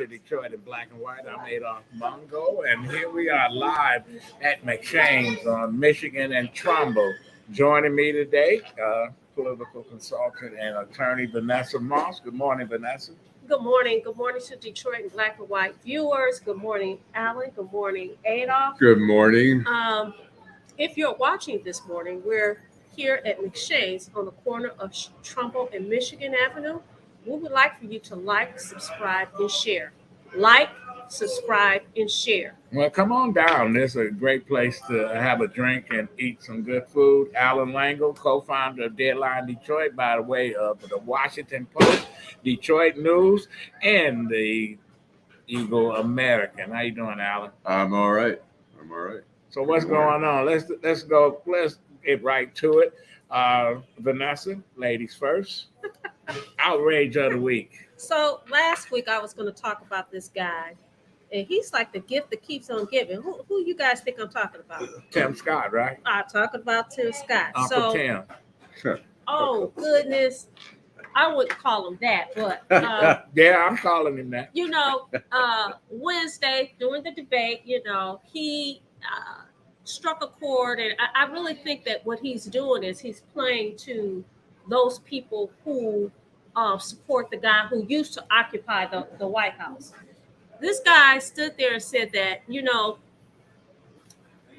Detroit in black and white. I'm Adolph Mongo, and here we are live at McShane's on Michigan and Trumbull. Joining me today, political consultant and attorney Vanessa Moss. Good morning, Vanessa. Good morning. Good morning to Detroit and black and white viewers. Good morning, Allan. Good morning, Adolph. Good morning. If you're watching this morning, we're here at McShane's on the corner of Trumbull and Michigan Avenue. We would like for you to like, subscribe, and share. Like, subscribe, and share. Well, come on down. This is a great place to have a drink and eat some good food. Allan Lengel, co-founder of Deadline Detroit, by the way of the Washington Post, Detroit News, and the Eagle American. How you doing, Allan? I'm all right. So what's going on? Let's go. Let's get right to it. Vanessa, ladies first. Outrage of the week. So last week I was going to talk about this guy, and he's like the gift that keeps on giving. Who you guys think I'm talking about? Tim Scott, right? I'm talking about Tim Scott. Uncle Tim. Oh goodness, I wouldn't call him that, but yeah, I'm calling him that. Wednesday during the debate, he struck a chord, and I really think that what he's doing is he's playing to those people who support the guy who used to occupy the White House. This guy stood there and said that,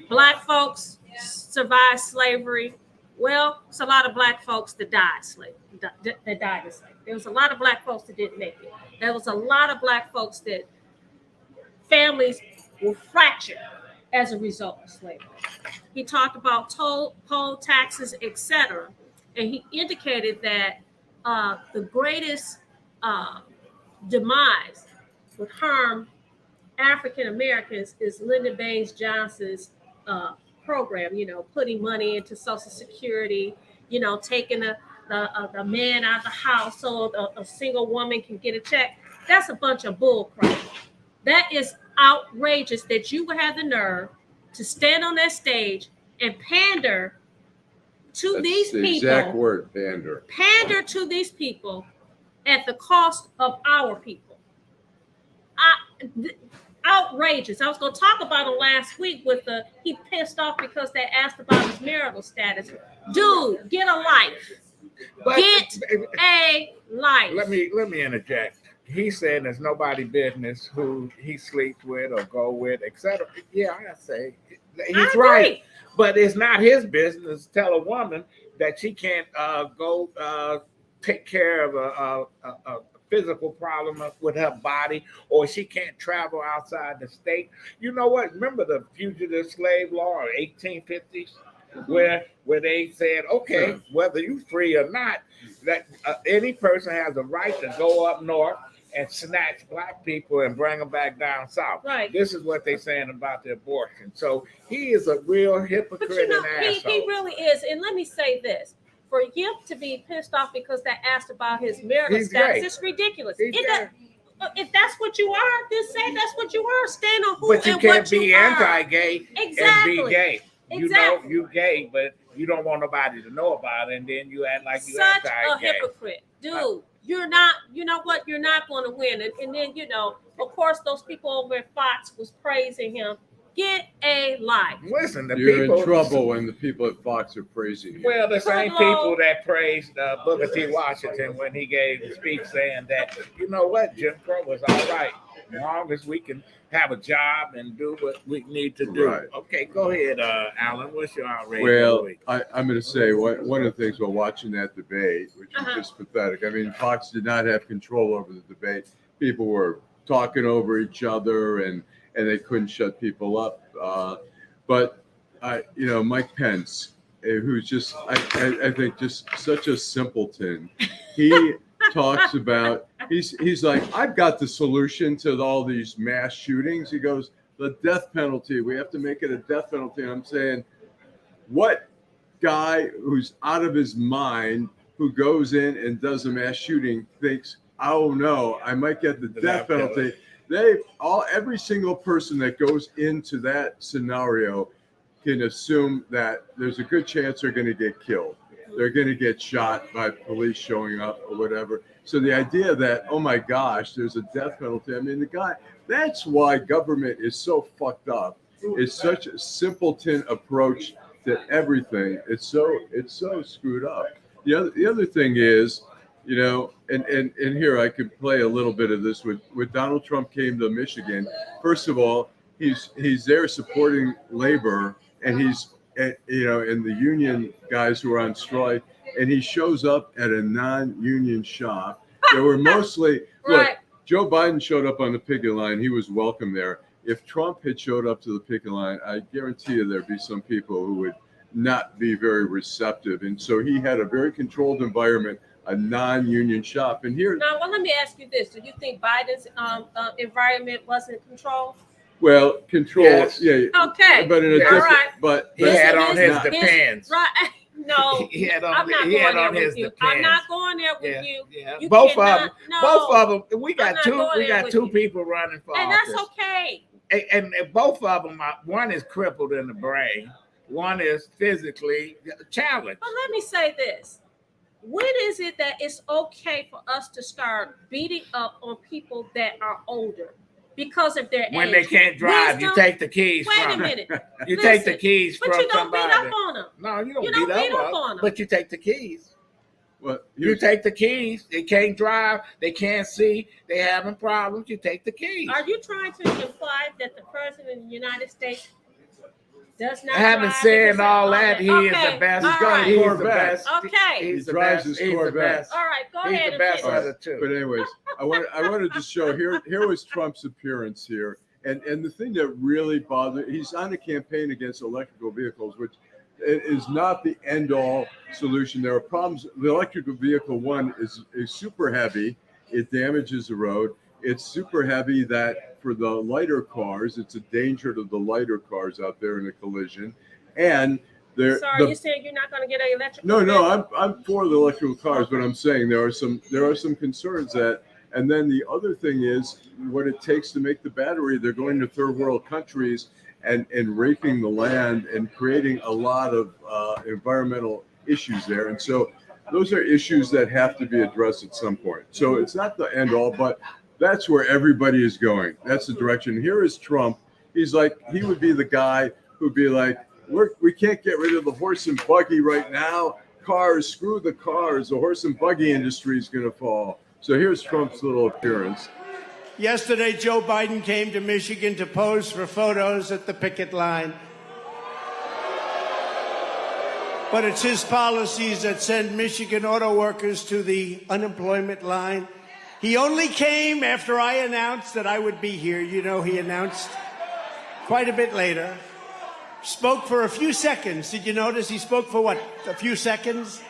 black folks survived slavery. Well, it's a lot of black folks that died in slavery. There was a lot of black folks that didn't make it. There was a lot of black folks that families were fractured as a result of slavery. He talked about poll taxes, etc. And he indicated that the greatest demise would harm African Americans is Lyndon Baines Johnson's program, putting money into Social Security, taking the man out of the house so a single woman can get a check. That's a bunch of bull crap. That is outrageous that you would have the nerve to stand on that stage and pander to That's these the people. Exact word, pander. Pander to these people at the cost of our people. Outrageous. I was going to talk about him last week he pissed off because they asked about his marital status. Dude, get a life. Get a life. Let me interject. He said there's nobody business who he sleeps with or go with, etc. Yeah, I say he's right. But it's not his business to tell a woman that she can't go take care of a physical problem with her body, or she can't travel outside the state. You know what? Remember the fugitive slave law of 1850s, where they said, okay, whether you free or not, that any person has a right to go up north and snatch black people and bring them back down south. Right. This is what they're saying about the abortion. So he is a real hypocrite and asshole. He really is. And let me say this. For him to be pissed off because they asked about his marital status, it's ridiculous. If that's what you are, then say that's what you are. Stand on who and what you are. But you can't be anti-gay exactly. and be gay. Exactly. You gay, but you don't want nobody to know about it, and then you act like you're such anti-gay. A hypocrite. Dude, you're not, you know what? You're not going to win. And then, of course, those people over at Fox was praising him. Get a life. Listen, You're in trouble when the people at Fox are praising you. Well, the same people that praised Booker T. Washington when he gave the speech saying that, Jim Crow was all right, as long as we can have a job and do what we need to do. Right. Okay, go ahead, Allan. What's your outrage? Well, I'm going to say one of the things while watching that debate, which is just pathetic. I mean, Fox did not have control over the debate. People were talking over each other and they couldn't shut people up. But Mike Pence, who's just, I think, just such a simpleton. He talks about, he's like, I've got the solution to all these mass shootings. He goes, the death penalty. We have to make it a death penalty. And I'm saying, what guy who's out of his mind who goes in and does a mass shooting thinks, oh no, I might get the death penalty. Every single person that goes into that scenario can assume that there's a good chance they're going to get killed. They're going to get shot by police showing up or whatever. So the idea that, oh my gosh, there's a death penalty. I mean, that's why government is so fucked up. It's such a simpleton approach to everything. It's so screwed up. The other thing is, and here I could play a little bit of this when Donald Trump came to Michigan. First of all, he's there supporting labor, and he's and the union guys who are on strike, and he shows up at a non-union shop. There were mostly Right. look. Joe Biden showed up on the picket line. He was welcome there. If Trump had showed up to the picket line, I guarantee you there'd be some people who would not be very receptive. And so he had a very controlled environment, a non-union shop. And here, Now, well, let me ask you this: do you think Biden's environment wasn't controlled? well, control, Yes. yeah. Okay, But in a all different, right. but He had His- on his not- Depends. Right? No, He had on. I'm not He going had there on with his you. Depends. I'm not going there with Yeah, you. yeah. You Both cannot- of them. no. Both of them. We I'm got not two. going We there got with two you. people running for And office. that's okay. And both of them, one is crippled in the brain, one is physically challenged. But let me say this: when is it that it's okay for us to start beating up on people that are older because of their When age? they can't drive, you Wisdom- take the keys Wait from a them. minute. You Listen, take the keys But from you don't beat somebody. up on them. No, you don't, You don't beat up on them. but you take the keys. well, You here's- take the keys. They can't drive. They can't see. They having problems. You take the keys. Are you trying to imply that the president of the United States does not I haven't drive said because all of that. He is Okay, the best. all He's got a right. He's the Corvette. best. Okay. He's the drives best. his He's the Corvette. best. All right, go He's ahead the and best finish. of the two. But anyways, I wanted to show here was Trump's appearance here, and the thing that really bothered, he's on a campaign against electrical vehicles, which is not the end all solution. There are problems. The electrical vehicle one is super heavy. It damages the road. It's super heavy that for the lighter cars, it's a danger to the lighter cars out there in a collision. And So are you saying you're not going to get an electric? no, I'm for the electrical cars, but I'm saying there are some concerns that, and then the other thing is what it takes to make the battery. They're going to third world countries and raking the land and creating a lot of environmental issues there. And so those are issues that have to be addressed at some point. So it's not the end all, but that's where everybody is going. That's the direction. Here is Trump. He's like, he would be the guy who'd be like, we can't get rid of the horse and buggy right now. Cars, screw the cars. The horse and buggy industry is going to fall. So here's Trump's little appearance. Yesterday, Joe Biden came to Michigan to pose for photos at the picket line. But it's his policies that send Michigan auto workers to the unemployment line. He only came after I announced that I would be here. You know, he announced quite a bit later. Spoke for a few seconds. Did you notice he spoke for what, a few seconds?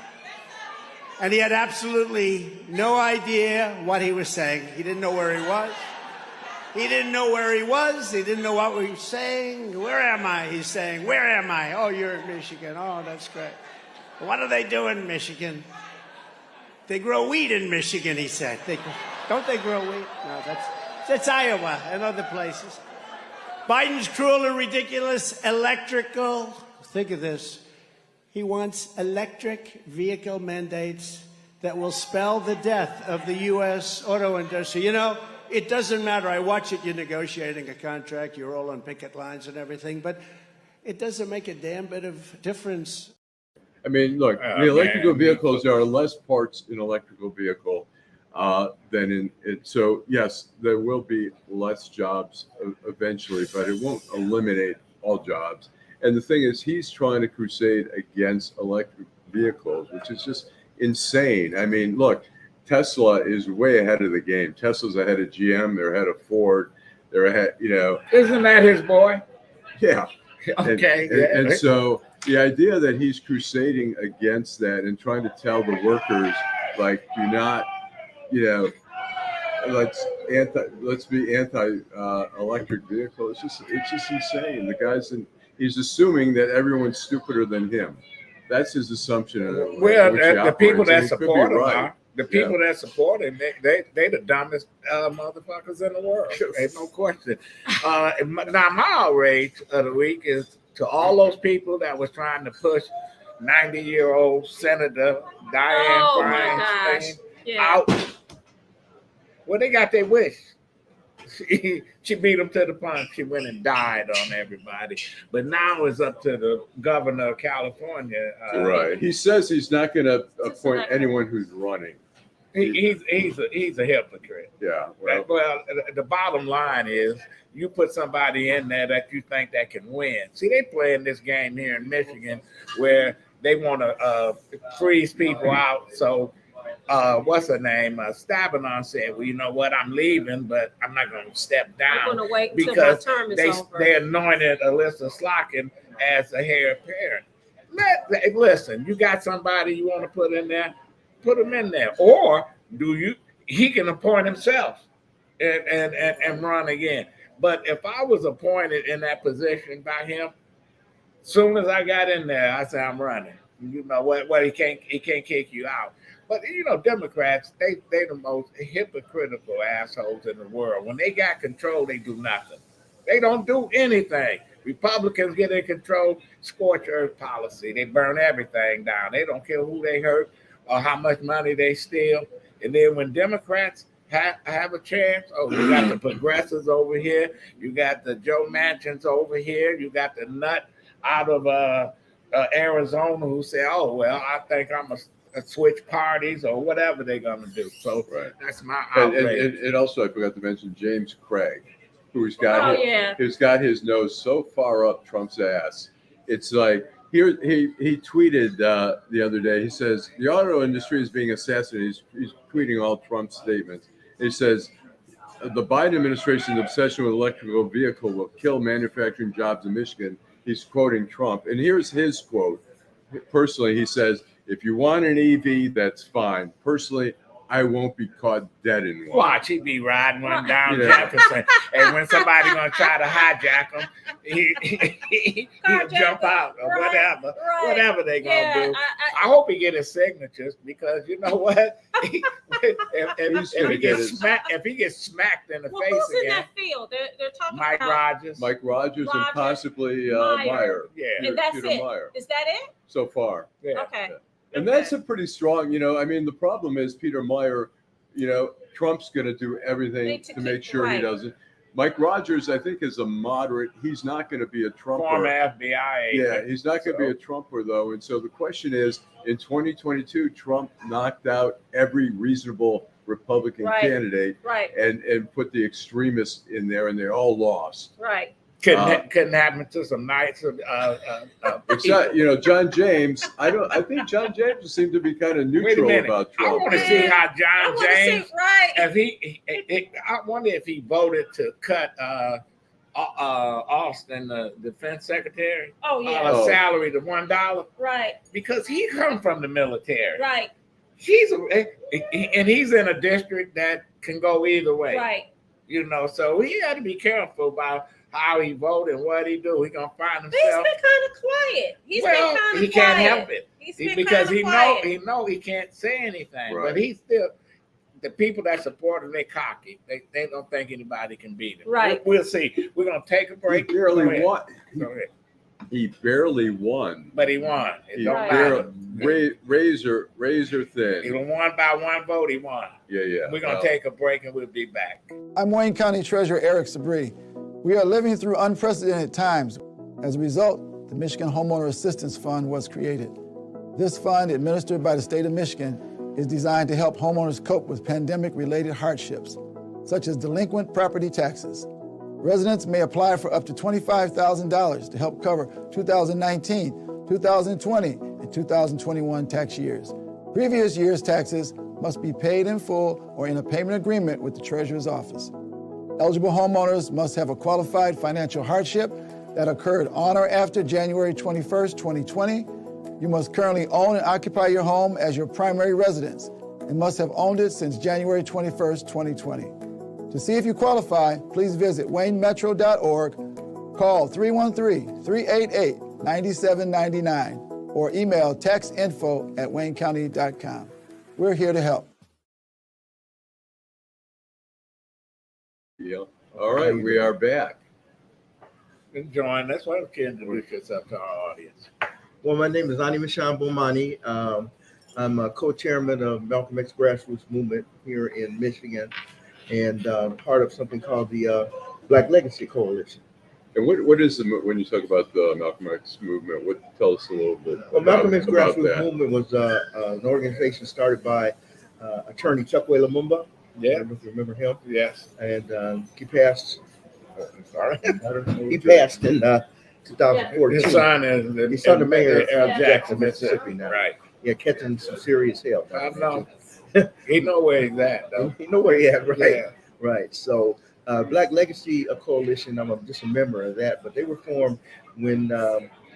And he had absolutely no idea what he was saying. He didn't know where he was. He didn't know where he was. He didn't know what we were saying. Where am I? He's saying, where am I? Oh, you're in Michigan. Oh, that's great. What do they do in Michigan? They grow wheat in Michigan, he said. Don't they grow wheat? No, that's Iowa and other places. Biden's cruel and ridiculous electrical. Think of this. He wants electric vehicle mandates that will spell the death of the U.S. auto industry. You know, it doesn't matter. I watch it. You're negotiating a contract. You're all on picket lines and everything. But it doesn't make a damn bit of difference. I mean, look, Oh, the electrical man. vehicles, there are less parts in electrical vehicle than in it. So yes, there will be less jobs eventually, but it won't eliminate all jobs. And the thing is, he's trying to crusade against electric vehicles, which is just insane. I mean, look, Tesla is way ahead of the game. Tesla's ahead of GM. They're ahead of Ford. They're ahead, Isn't that his boy? yeah. Okay. And so the idea that he's crusading against that and trying to tell the workers, like, do not, let's be anti electric vehicle. It's just insane. The guy's he's assuming that everyone's stupider than him. That's his assumption. Well, which he the people operates, that and he could be support him right. are. The people that support him, they the dumbest motherfuckers in the world. Ain't no question. Now, my outrage of the week is to all those people that was trying to push 90-year-old Senator Dianne Oh my gosh. Feinstein Yeah. out Well, they got their wish. She beat them to the punch. She went and died on everybody. But now it's up to the governor of California. Right. He says he's not going to appoint anyone who's running. He's a hypocrite. Yeah. Well, the bottom line is you put somebody in there that you think that can win. See, they playing this game here in Michigan where they want to freeze people out. So, what's her name? Stabanon said, "Well, you know what? I'm leaving, but I'm not going to step down. I'm going to wait until because my term is over." They anointed Alyssa Slockin as the heir apparent. Listen, you got somebody you want to put in there, put him in there. Or he can appoint himself and run again. But if I was appointed in that position by him, soon as I got in there, I said, I'm running. You know what? He can't kick you out. But you know, Democrats, they the most hypocritical assholes in the world. When they got control, they do nothing. They don't do anything. Republicans get in control, scorched earth policy. They burn everything down. They don't care who they hurt or how much money they steal. And then when Democrats have a chance, you got the progressives over here. You got the Joe Manchins over here. You got the nut out of Arizona who say, oh, well, I think I'm a switch parties or whatever they're going to do. So that's my outrage. And also, I forgot to mention James Craig, who's got his nose so far up Trump's ass. It's like, here he tweeted the other day. He says the auto industry is being assassinated. He's tweeting all Trump's statements. He says the Biden administration's obsession with electrical vehicle will kill manufacturing jobs in Michigan. He's quoting Trump, and here's his quote. Personally, he says, "If you want an EV, that's fine. Personally, I won't be caught dead in one." Watch, he be riding one down Jefferson, and when somebody gonna try to hijack him, he'll jump out or whatever they gonna do. I hope he get his signatures because you know what? If he gets smacked in the face who's again, in that field? They're talking Mike about Mike Rogers, and possibly Meyer. And that's Peter it. Meyer. Is that it? So far. Yeah. Okay. Yeah. And that's a pretty strong, I mean, the problem is Peter Meyer, Trump's going to do everything to make sure he doesn't. Mike Rogers, I think, is a moderate. He's not going to be a Trumper. Former FBI agent. Yeah, he's not going to be a Trumper, though. And so the question is, in 2022, Trump knocked out every reasonable Republican candidate and put the extremists in there, and they all lost. Right. Couldn't happen to some nights. Except, John James. I think John James seemed to be kind of neutral about Trump. I want to see how John James. I wonder if he voted to cut Austin, the defense secretary. Salary to $1. Right. Because he come from the military. Right. He's in a district that can go either way. Right. So he had to be careful about how he vote and what he do. He gonna find himself. He's been kind of quiet. He's been kind of quiet. He can't help it. Because he know he can't say anything. Right. But he's still the people that support him. They cocky. They don't think anybody can beat him. Right. We'll see. We're gonna take a break. He barely won. Go ahead. He barely won. But he won. It don't matter. Razor thin. He won by one vote. He won. Yeah. We're gonna take a break and we'll be back. I'm Wayne County Treasurer Eric Sabri. We are living through unprecedented times. As a result, the Michigan Homeowner Assistance Fund was created. This fund, administered by the state of Michigan, is designed to help homeowners cope with pandemic-related hardships, such as delinquent property taxes. Residents may apply for up to $25,000 to help cover 2019, 2020, and 2021 tax years. Previous year's taxes must be paid in full or in a payment agreement with the Treasurer's office. Eligible homeowners must have a qualified financial hardship that occurred on or after January 21st, 2020. You must currently own and occupy your home as your primary residence and must have owned it since January 21st, 2020. To see if you qualify, please visit waynemetro.org, call 313-388-9799, or email taxinfo@waynecounty.com. We're here to help. Yeah. All right, we are back. Join. That's why we can introduce yourself to our audience. Well, my name is Anemashaun Bomani. I'm a co-chairman of Malcolm X Grassroots Movement here in Michigan. and part of something called the Black Legacy Coalition. And what is when you talk about the Malcolm X movement? Tell us a little bit. Well, Malcolm X about Grassroots that. Movement was an organization started by attorney Chokwe Lumumba. Yeah. I don't know if you remember him. Yes. And he passed. Oh, I'm sorry. He He passed in 2014. His son is His son, the mayor of of Jackson, Mississippi now. Right. Yeah, catching some serious help. I know. He know where he's at, though. You know where he at, right? Yeah. Right. So, Black Legacy Coalition, just a member of that, but they were formed when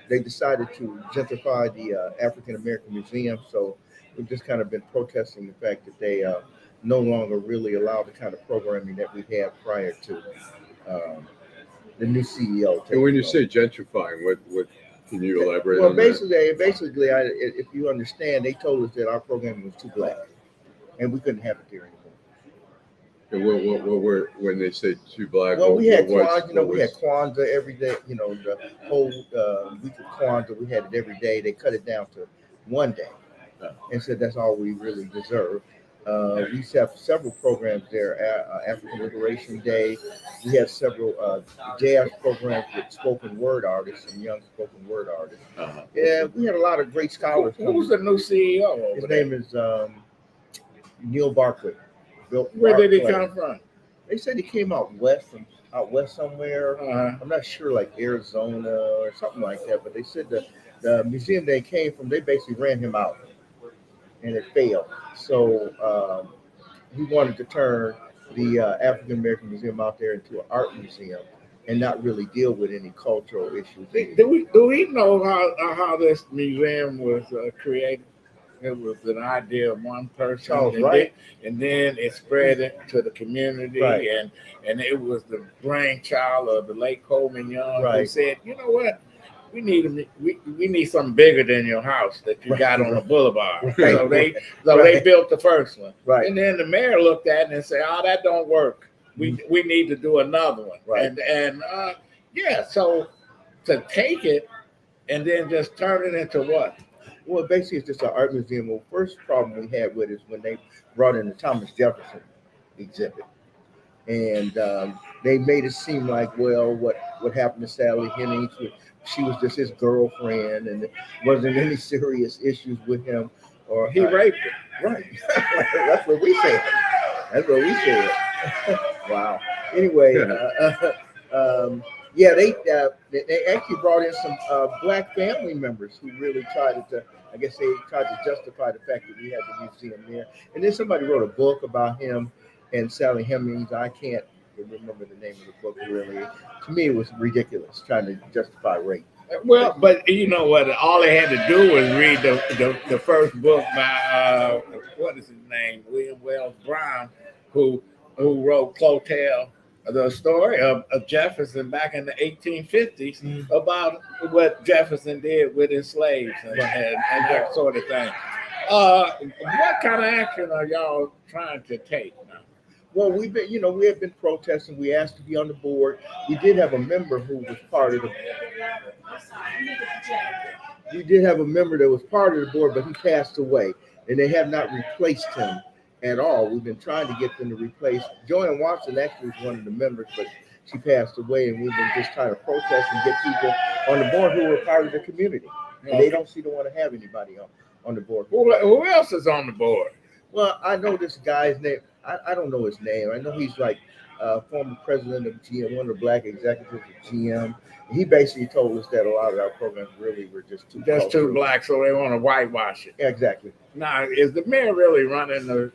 they decided to gentrify the African American Museum. So, we've just kind of been protesting the fact that they no longer really allow the kind of programming that we had prior to the new CEO. And when you say gentrifying, what can you elaborate Well, on basically, if you understand, they told us that our programming was too black, and we couldn't have it there anymore. And when they say too black? Well, we had Kwanzaa, we had Kwanzaa every day. The whole week of Kwanzaa, we had it every day. They cut it down to one day, and said that's all we really deserve. We used to have several programs there. African Liberation Day. We had several jazz programs with spoken word artists and young spoken word artists. Yeah, we had a lot of great scholars. Who's the new CEO? His name is Neil Barclay. Where did he come from? They said he came out west somewhere. I'm not sure, like Arizona or something like that. But they said the museum they came from, they basically ran him out, and it failed. So he wanted to turn the African American Museum out there into an art museum and not really deal with any cultural issues. Do we know how this museum was created? It was an idea of one person, and then it spread it to the community, Right. and it was the brainchild of the late Coleman Young, who Right. said, you know what, we need something bigger than your house that you got on the boulevard. Right. So they built the first one, Right. and then the mayor looked at it and said, oh, that don't work. We need to do another one, Right. So to take it and then just turn it into what? Well, basically, it's just an art museum. Well, first problem we had with it is when they brought in the Thomas Jefferson exhibit, and they made it seem like, well, what happened to Sally Hemings? She was just his girlfriend, and there wasn't any serious issues with him, or He raped her. right. That's what we said. That's what we said. Wow. Anyway, they actually brought in some black family members who really tried to justify the fact that we had the museum there. And then somebody wrote a book about him and Sally Hemings. I can't remember the name of the book really. To me, it was ridiculous trying to justify rape. Well, but you know what? All they had to do was read the first book by what is his name, William Wells Brown, who wrote Clotel, the story of Jefferson back in the 1850s about what Jefferson did with his slaves and that sort of thing. What kind of action are y'all trying to take now? Well, we have been protesting. We asked to be on the board. We did have a member who was part of the. We did have a member that was part of the board, but he passed away, and they have not replaced him at all. We've been trying to get them to replace. Joanne Watson actually was one of the members, but she passed away, and we've been just trying to protest and get people on the board who are part of the community. And they don't seem to want to have anybody on the board. Who else is on the board? Well, I know this guy's name. I don't know his name. I know he's like former president of GM, one of the black executives of GM. He basically told us that a lot of our programs really were just too black, so they want to whitewash it. Yeah, exactly. Now, is the mayor really running the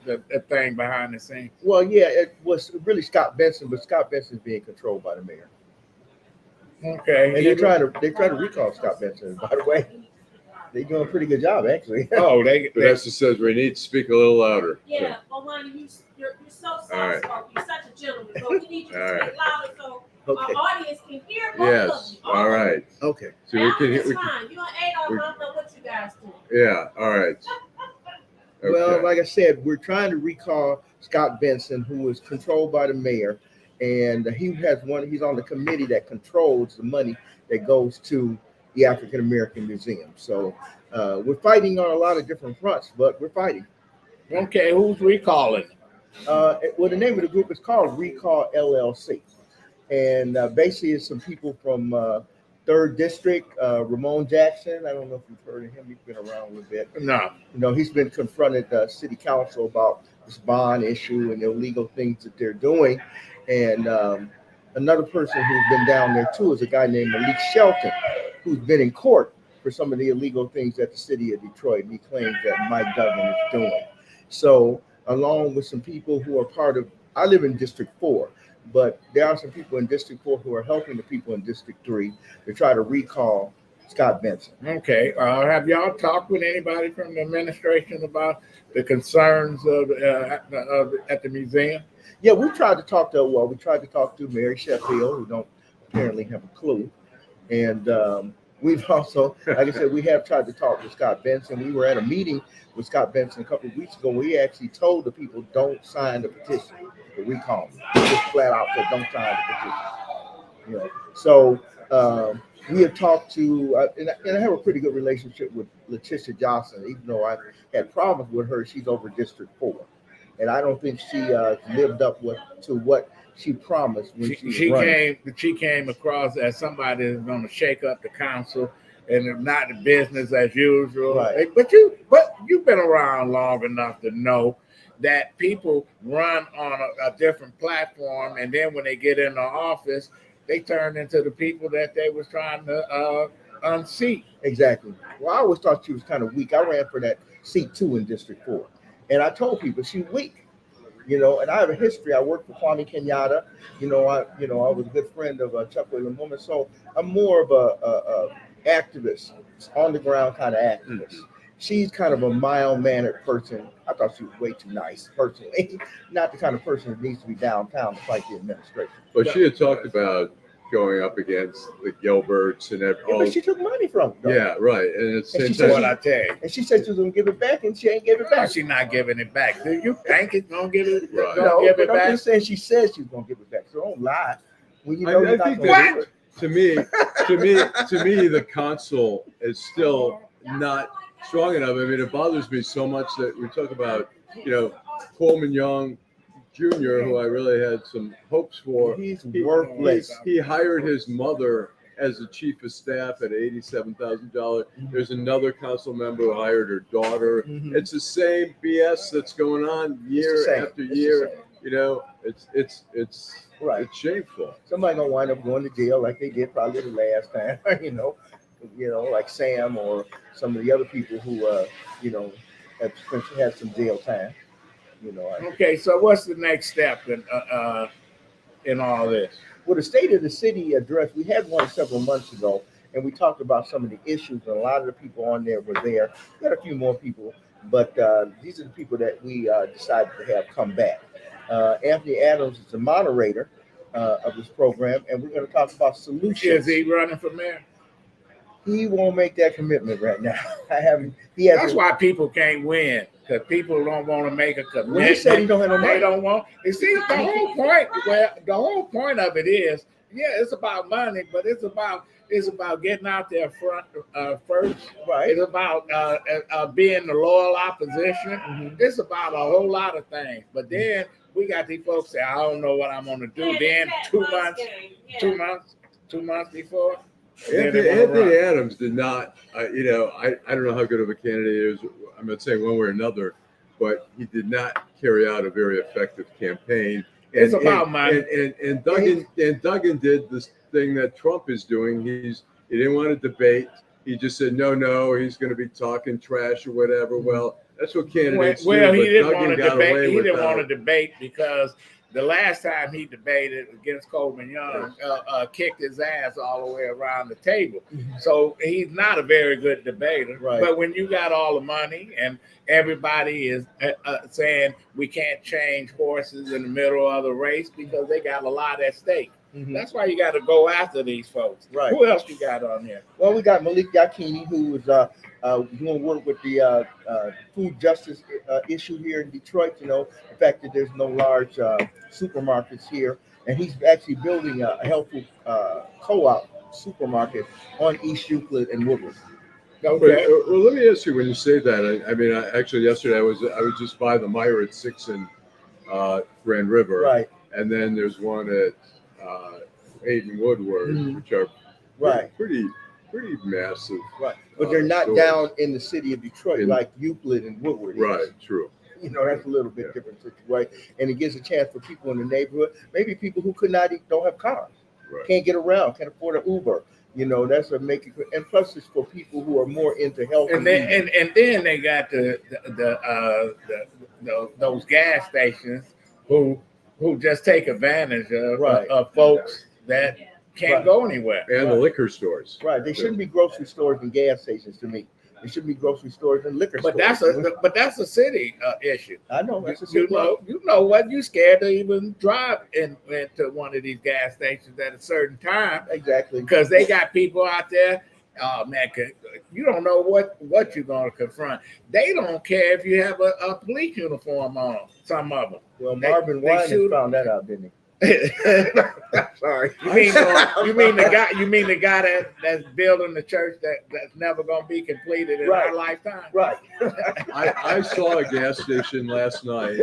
thing behind the scenes? Well, yeah, it was really Scott Benson, but Scott Benson's being controlled by the mayor. Okay. And they try to recall Scott Benson, by the way. They're doing a pretty good job, actually. Oh, Vanessa says we need to speak a little louder. Yeah, Bomani, you're so right. soft-spoken. You're such a gentleman. So we need you to All speak louder so Okay. our audience can hear both of Yes. you. All right. Okay. So we can. It's fine. You and Adolph, I don't know what you guys do. Yeah. All right. Okay. Well, like I said, we're trying to recall Scott Benson, who is controlled by the mayor, and he's on the committee that controls the money that goes to the African American Museum. So we're fighting on a lot of different fronts, but we're fighting. Okay, who's recalling? Well, the name of the group is called Recall LLC. And basically, it's some people from 3rd District, Ramon Jackson. I don't know if you've heard of him. He's been around a little bit. No. You know, he's been confronted City Council about this bond issue and the illegal things that they're doing. And another person who's been down there too is a guy named Malik Shelton, who's been in court for some of the illegal things that the city of Detroit, and he claims that Mike Duggan is doing. So, along with some people who are part of, I live in District 4, but there are some people in District 4 who are helping the people in District 3 to try to recall Scott Bettison. Okay. Have y'all talked with anybody from the administration about the concerns at the museum? Yeah, we tried to talk to Mary Sheffield, who don't apparently have a clue. And we've also, like I said, we have tried to talk to Scott Bettison. We were at a meeting with Scott Bettison a couple of weeks ago. We actually told the people, don't sign the petition to recall him. Just flat out said, don't sign the petition. You know, so we have talked to, and I have a pretty good relationship with Letitia Johnson, even though I had problems with her. She's over District 4. And I don't think she lived up to what she promised when she came across as somebody that's going to shake up the council and not the business as usual. Right. But you've been around long enough to know that people run on a different platform, and then when they get in the office, they turn into the people that they was trying to unseat. Exactly. Well, I always thought she was kind of weak. I ran for that seat too in District 4, and I told people she's weak. You know, and I have a history. I worked for Kwame Kenyatta. I was a good friend of Chuck William Woman. So I'm more of a activist, on the ground kind of activist. She's kind of a mild-mannered person. I thought she was way too nice, personally. Not the kind of person that needs to be downtown to fight the administration. But she had talked about going up against the Gilberts and everything. But she took money from them. Yeah, right. And it's what I tell you. And she said she was going to give it back, and she ain't give it back. She's not giving it back. Do you think it's going to give it, right. No, give but it I'm back? just saying she said she was going to give it back. So don't lie. When you know I think that to me, the council is still not strong enough. I mean, it bothers me so much that we talk about, Coleman Young Jr., who I really had some hopes for. He's worthless. He hired his mother as the chief of staff at $87,000. There's another council member who hired her daughter. It's the same BS that's going on year after year. It's right. It's shameful. Somebody gonna wind up going to jail like they did probably the last time. Like Sam or some of the other people who have had some jail time. Okay, so what's the next step in all this? Well, the State of the City address, we had one several months ago, and we talked about some of the issues, and a lot of the people on there were there. We had a few more people, but these are the people that we decided to have come back. Anthony Adams is the moderator of this program, and we're going to talk about solutions. Is he running for mayor? He won't make that commitment right now. That's why people can't win, because people don't want to make a commitment. Well, he said he don't have no money. They don't want. You see, the whole point. Well, the whole point of it is, it's about money, but it's about getting out there front first. Right. It's about being the loyal opposition. It's about a whole lot of things. But then we got these folks say, I don't know what I'm going to do. Then 2 months before. Anthony Adams did not, I don't know how good of a candidate he is. I'm not saying one way or another, but he did not carry out a very effective campaign. It's about money. And Duggan did this thing that Trump is doing. He didn't want to debate. He just said, no, he's going to be talking trash or whatever. Well, that's what candidates do. Well, he didn't want to debate. He didn't want to debate because the last time he debated against Coleman Young, kicked his ass all the way around the table. So he's not a very good debater. Right. But when you got all the money and everybody is saying we can't change horses in the middle of the race because they got a lot at stake. That's why you got to go after these folks. Right. Who else you got on here? Well, we got Malik Yakini, who is doing work with the food justice issue here in Detroit. The fact that there's no large supermarkets here, and he's actually building a health food co-op supermarket on East Euclid and Woodward. Okay. Well, let me ask you, when you say that, I mean, yesterday I was just by the Meyer at 6th and Grand River. Right. And then there's one at Hayden Woodward, which are pretty massive. Right. But they're not stores. down in the city of Detroit like Euclid and Woodward is. Right, true. You know, that's a little bit different situation. And it gives a chance for people in the neighborhood, maybe people who don't have cars, can't get around, can't afford an Uber. You know, that's a make it, and plus it's for people who are more into health. And then they got those gas stations who just take advantage of folks that can't go anywhere. And the liquor stores. Right. They shouldn't be grocery stores and gas stations to me. They should be grocery stores and liquor stores. But that's a city issue. I know. That's a city. You know what? You scared to even drive into one of these gas stations at a certain time. Exactly. Because they got people out there. Oh man, you don't know what you're going to confront. They don't care if you have a police uniform on. Some of them. Well, Marvin Wine found that out, didn't he? Sorry. You mean the guy that's building the church that's never gonna be completed in our lifetime? Right. I saw a gas station last night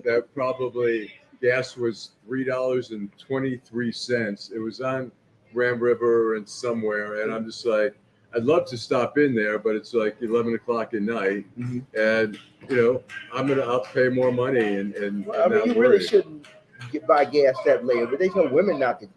that probably gas was $3.23. It was on Grand River and somewhere, and I'm just like, I'd love to stop in there, but it's like 11 o'clock at night, and I'll pay more money and I mean, you really shouldn't buy gas that late, but they tell women not to.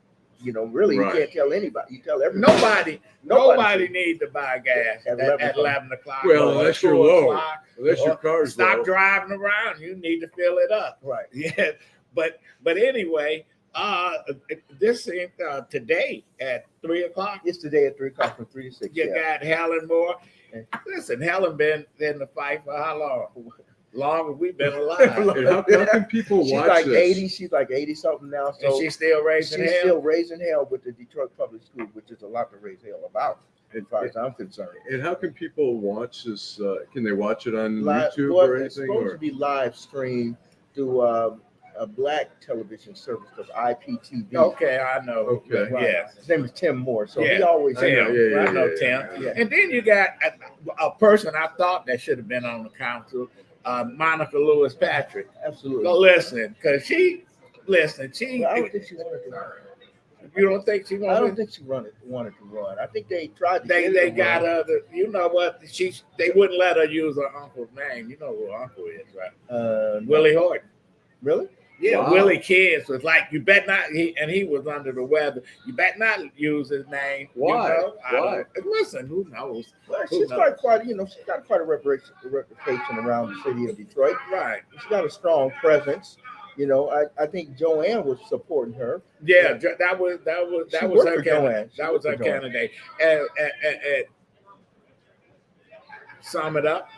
Really, you can't tell anybody. You tell everybody. Nobody needs to buy gas at 11 o'clock. Well, unless you're low. Unless your car's stop low. driving around. You need to fill it up. Right. Yeah. But anyway, this is today at 3 o'clock. It's today at 3 o'clock from 3 to 6. You got Helen Moore. Listen, Helen been in the fight for how long? Long as we've been alive. And how can people watch this? She's like 80 something now. So and she's still raising hell? She's still raising hell with the Detroit Public Schools, which is a lot to raise hell about, as far as I'm concerned. And how can people watch this? Can they watch it on YouTube or anything? It's supposed to be live streamed through a black television service called IPTV. Okay, I know. Okay. Right. Yes. His name is Tim Moore. So he always I know Tim. Yeah. And then you got a person I thought that should have been on the council, Monica Lewis Patrick. Absolutely. Go listen, because she. Well, I don't think she wanted to run. You don't think she wanted? I don't think she wanted to run. I think they tried to. They got her. You know what? They wouldn't let her use her uncle's name. You know who her uncle is, right? Willie Horton. Really? Yeah, Wow. Willie Kids was like, you bet not. He was under the weather. You bet not use his name. Why? You know? Why? Listen, who knows? Well, she's got quite a reputation around the city of Detroit. Right. She's got a strong presence. I think Joanne was supporting her. Yeah, that was her candidate. That was her candidate. And sum it up.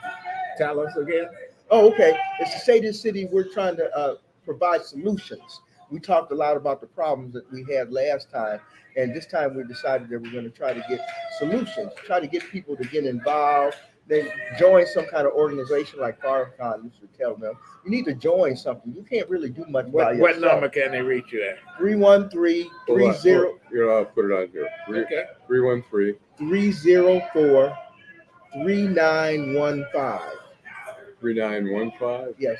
Tell us again. Oh, okay. It's to say this city, we're trying to provide solutions. We talked a lot about the problems that we had last time, and this time we decided that we're going to try to get solutions, try to get people to get involved, then join some kind of organization like Farrakhan used to tell them. You need to join something. You can't really do much by yourself. What number can they reach you at? 313-30. I'll put it on here. Okay. 313. 304-3915. 3915. Yes.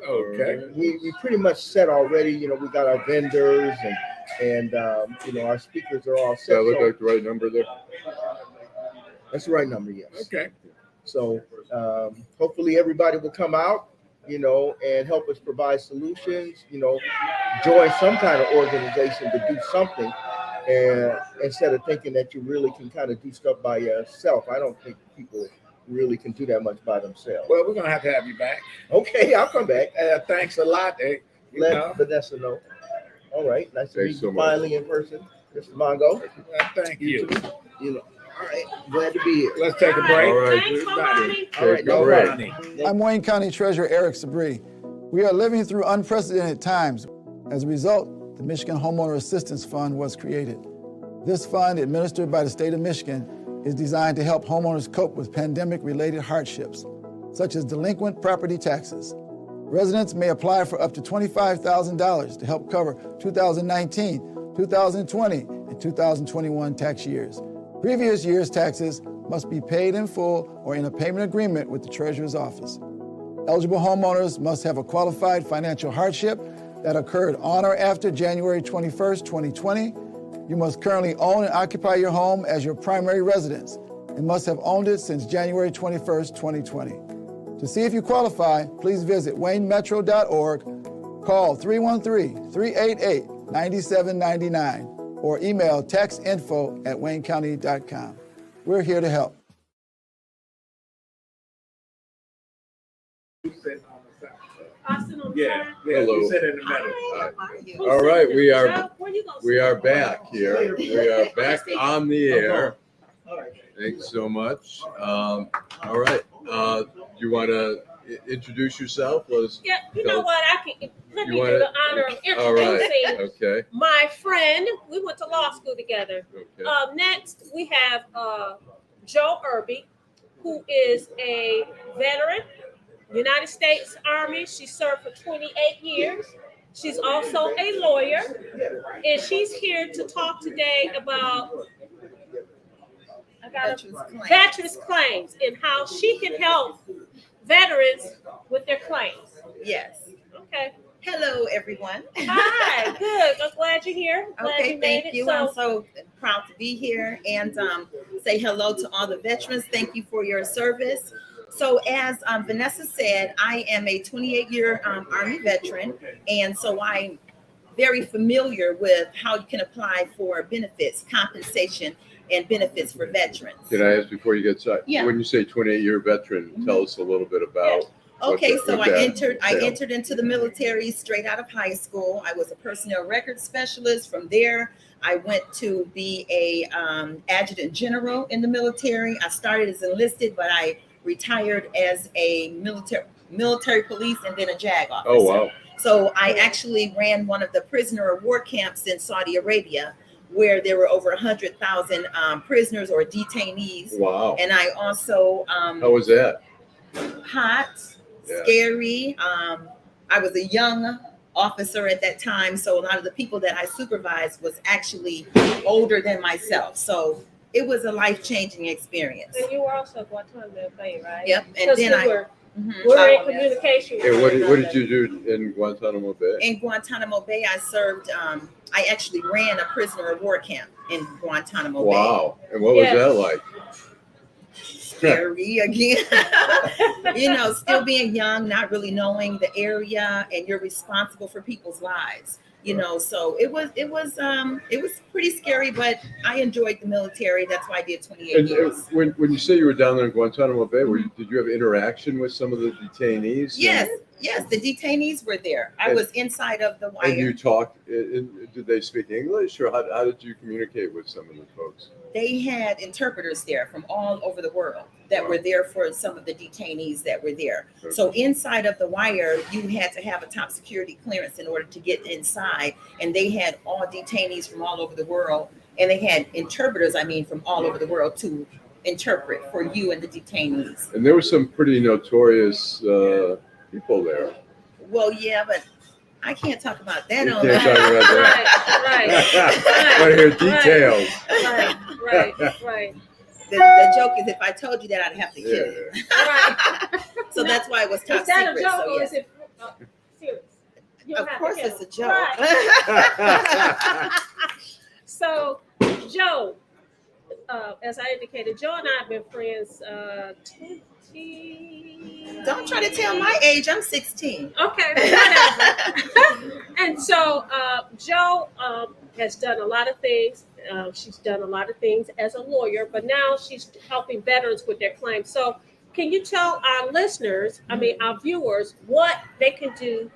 Okay. We pretty much set already. We got our vendors and our speakers are all set. That look like the right number there? That's the right number, yes. Okay. So hopefully everybody will come out, and help us provide solutions, join some kind of organization to do something, and instead of thinking that you really can kind of do stuff by yourself. I don't think people really can do that much by themselves. Well, we're going to have you back. Okay, I'll come back. Thanks a lot. Let Vanessa know. All right. Nice to meet you finally in person, Mr. Mongo. Thank you. All right. Glad to be here. Let's take a break. All right. Thanks, Bomani. All right. No Bomani. I'm Wayne County Treasurer Eric Sabri. We are living through unprecedented times. As a result, the Michigan Homeowner Assistance Fund was created. This fund, administered by the state of Michigan, is designed to help homeowners cope with pandemic-related hardships, such as delinquent property taxes. Residents may apply for up to $25,000 to help cover 2019, 2020, and 2021 tax years. Previous year's taxes must be paid in full or in a payment agreement with the Treasurer's office. Eligible homeowners must have a qualified financial hardship that occurred on or after January 21st, 2020. You must currently own and occupy your home as your primary residence and must have owned it since January 21st, 2020. To see if you qualify, please visit waynemetro.org, call 313-388-9799, or email taxinfo@waynecounty.com. We're here to help. Austin on the Yeah, side. yeah. Hello. You sit in the middle. All right, we are Joe, where you gonna we sit? are back here. We are back on the air. Thanks so much. All right, you want to introduce yourself? Yeah, you know what? Let You me do wanna- the honor of All right. introducing Okay. my friend. We went to law school together. Okay. Next, we have Jo Irby, who is a veteran, United States Army. She served for 28 years. She's also a lawyer, and she's here to talk today about veterans claims and how she can help veterans with their claims. Yes. Okay. Hello, everyone. Hi. Good. I'm glad you're here. Glad Okay, you made thank it. you. I'm so proud to be here and say hello to all the veterans. Thank you for your service. So as Vanessa said, I am a 28-year Army veteran, and so I'm very familiar with how you can apply for benefits, compensation, and benefits for veterans. Can I ask before you get started? Yeah. When you say 28-year veteran, tell us a little bit about. Okay, what so that I entails. entered into the military straight out of high school. I was a personnel records specialist. From there, I went to be a adjutant general in the military. I started as enlisted, but I retired as a military police and then a JAG officer. Oh, wow. So I actually ran one of the prisoner of war camps in Saudi Arabia, where there were over 100,000 prisoners or detainees. Wow. And I also How was that? hot, Yeah. scary. I was a young officer at that time, so a lot of the people that I supervised was actually older than myself. So it was a life-changing experience. And you were also Guantanamo Bay, right? Yep, and Because then we were Mhm. in communication. And with what one did another. you do in Guantanamo Bay? In Guantanamo Bay, I served. I actually ran a prisoner of war camp in Guantanamo Bay. Wow. And what was Yes. that like? Scary again. Still being young, not really knowing the area, and you're responsible for people's lives. So it was pretty scary, but I enjoyed the military. That's why I did 28 And years. when you say you were down there in Guantanamo Bay, did you have interaction with some of the detainees? Yes, the detainees were there. I was inside of the wire. And you talked, did they speak English, or how did you communicate with some of the folks? They had interpreters there from all over the world that were there for some of the detainees that were there. Okay. So inside of the wire, you had to have a top security clearance in order to get inside. And they had all detainees from all over the world. And they had interpreters, from all over the world to interpret for you and the detainees. And there were some pretty notorious people there. Well, yeah, but I can't talk about that You on can't talk about that. Right. Want to hear details. Right. The joke is, if I told you that, I'd have to kill you. Right. So that's why it was top Is that secret. a joke So, or yes. is it serious? You don't Of have to course, kill it's a us. joke. Right. So, Joe, as I indicated, Joe and I have been friends 20. Don't try to tell my age. I'm 16. Okay, whatever. And so, Joe has done a lot of things. She's done a lot of things as a lawyer, but now she's helping veterans with their claims. So, can you tell our listeners, our viewers, what they can do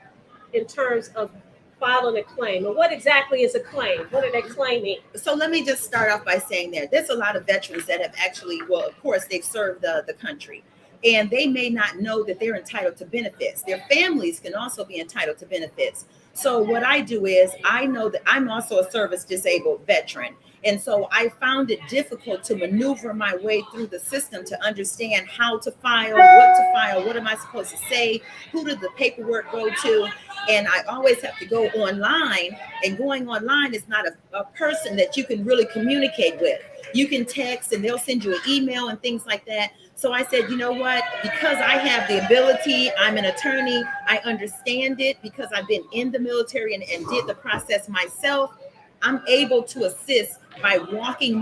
in terms of filing a claim, or what exactly is a claim? What are they claiming? So let me just start off by saying there's a lot of veterans that have actually, well, of course, they've served the country, and they may not know that they're entitled to benefits. Their families can also be entitled to benefits. So what I do is, I know that I'm also a service disabled veteran, And so I found it difficult to maneuver my way through the system to understand how to file, what am I supposed to say, who did the paperwork go to? And I always have to go online, and going online is not a person that you can really communicate with. You can text and they'll send you an email and things like that. So I said, you know what, because I have the ability, I'm an attorney, I understand it because I've been in the military and did the process myself. I'm able to assist by walking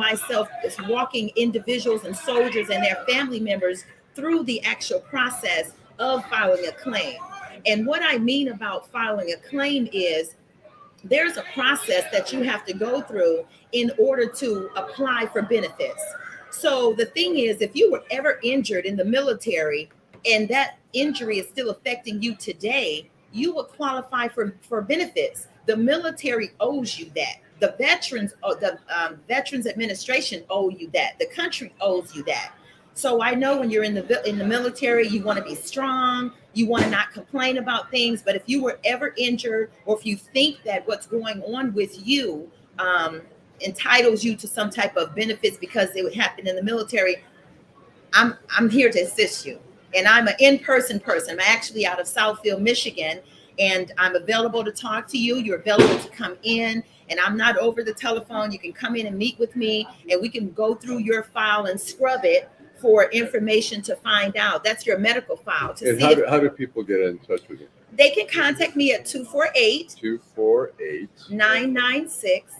individuals and soldiers and their family members through the actual process of filing a claim. And what I mean about filing a claim is there's a process that you have to go through in order to apply for benefits. So the thing is, if you were ever injured in the military and that injury is still affecting you today, you will qualify for benefits. The military owes you that. The Veterans Administration owe you that. The country owes you that. So I know when you're in the military, you want to be strong, you want to not complain about things. But if you were ever injured, or if you think that what's going on with you entitles you to some type of benefits because it would happen in the military, I'm here to assist you. And I'm an in-person person. I'm actually out of Southfield, Michigan, and I'm available to talk to you. You're available to come in, and I'm not over the telephone. You can come in and meet with me, and we can go through your file and scrub it for information to find out. That's your medical file. And how do people get in touch with you? They can contact me at 248 996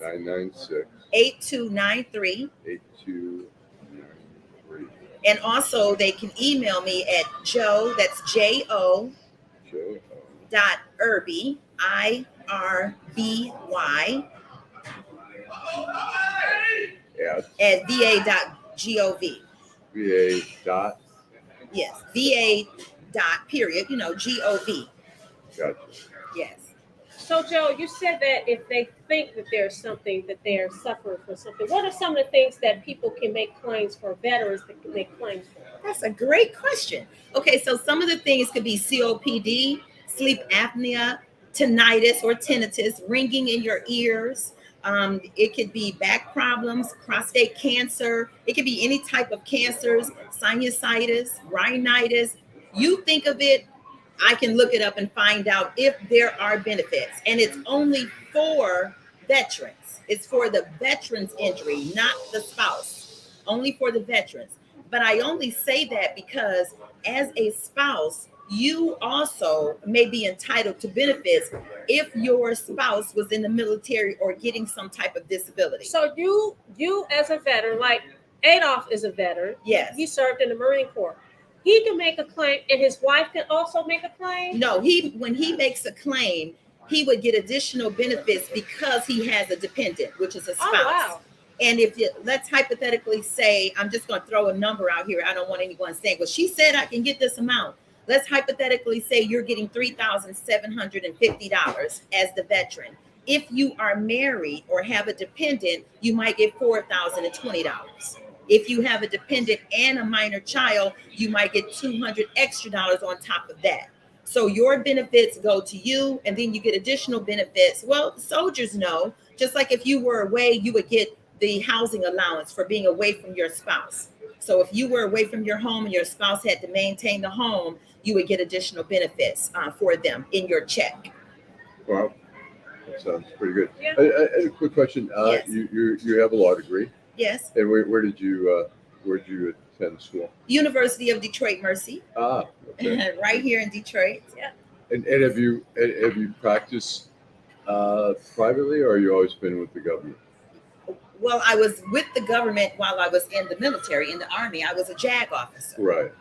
8293. And also they can email me at Jo, that's Jo .Irby, IRBY, at va.gov. VA dot? Yes, VA dot period, GOV. Gotcha. Yes. So, Joe, you said that if they think that there's something that they're suffering from something, what are some of the things that people can make claims for, veterans that can make claims for? That's a great question. Okay, so some of the things could be COPD, sleep apnea, tinnitus or tinnitus, ringing in your ears. It could be back problems, prostate cancer. It could be any type of cancers, sinusitis, rhinitis. You think of it, I can look it up and find out if there are benefits. And it's only for veterans. It's for the veteran's injury, not the spouse. Only for the veterans. But I only say that because as a spouse, you also may be entitled to benefits if your spouse was in the military or getting some type of disability. So you as a veteran, like Adolph is a veteran. Yes. He served in the Marine Corps. He can make a claim, and his wife can also make a claim? No, when he makes a claim, he would get additional benefits because he has a dependent, which is a spouse. Oh, wow. And let's hypothetically say, I'm just going to throw a number out here. I don't want anyone saying, well, she said I can get this amount. Let's hypothetically say you're getting $3,750 as the veteran. If you are married or have a dependent, you might get $4,020. If you have a dependent and a minor child, you might get $200 extra on top of that. So your benefits go to you, and then you get additional benefits. Well, soldiers know, just like if you were away, you would get the housing allowance for being away from your spouse. So if you were away from your home and your spouse had to maintain the home, you would get additional benefits for them in your check. Wow, that sounds pretty good. Yeah. I had a quick question. Yes. You have a law degree. Yes. And where did you attend school? University of Detroit Mercy. Ah, okay. Right here in Detroit. Yeah. And have you practiced privately, or have you always been with the government? Well, I was with the government while I was in the military, in the Army. I was a JAG officer. Right.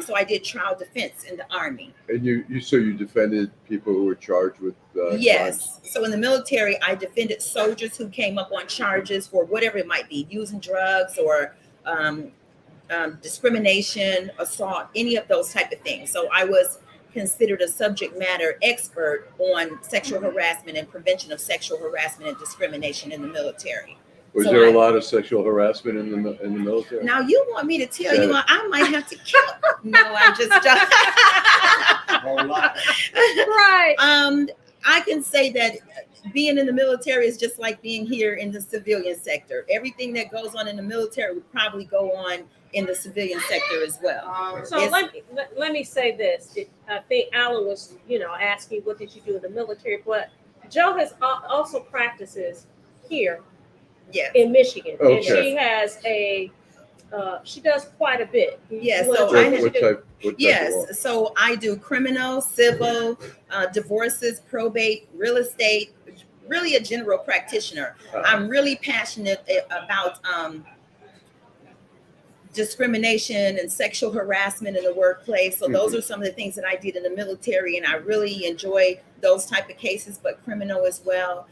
So I did trial defense in the Army. And you defended people who were charged with yes. crimes? So in the military, I defended soldiers who came up on charges for whatever it might be, using drugs or discrimination, assault, any of those type of things. So I was considered a subject matter expert on sexual harassment and prevention of sexual harassment and discrimination in the military. Was there a lot of sexual harassment in the military? Now you want me to tell you, I might have to kill. No, I'm just joking. Right. I can say that being in the military is just like being here in the civilian sector. Everything that goes on in the military would probably go on in the civilian sector as well. So let me say this. I think Allan was, asking what did you do in the military, but Jo has also practices here in Michigan. Okay. And she has she does quite a bit. Yes. So I do criminal, civil, divorces, probate, real estate, really a general practitioner. I'm really passionate about discrimination and sexual harassment in the workplace. So those are some of the things that I did in the military, and I really enjoy those type of cases, but criminal as well.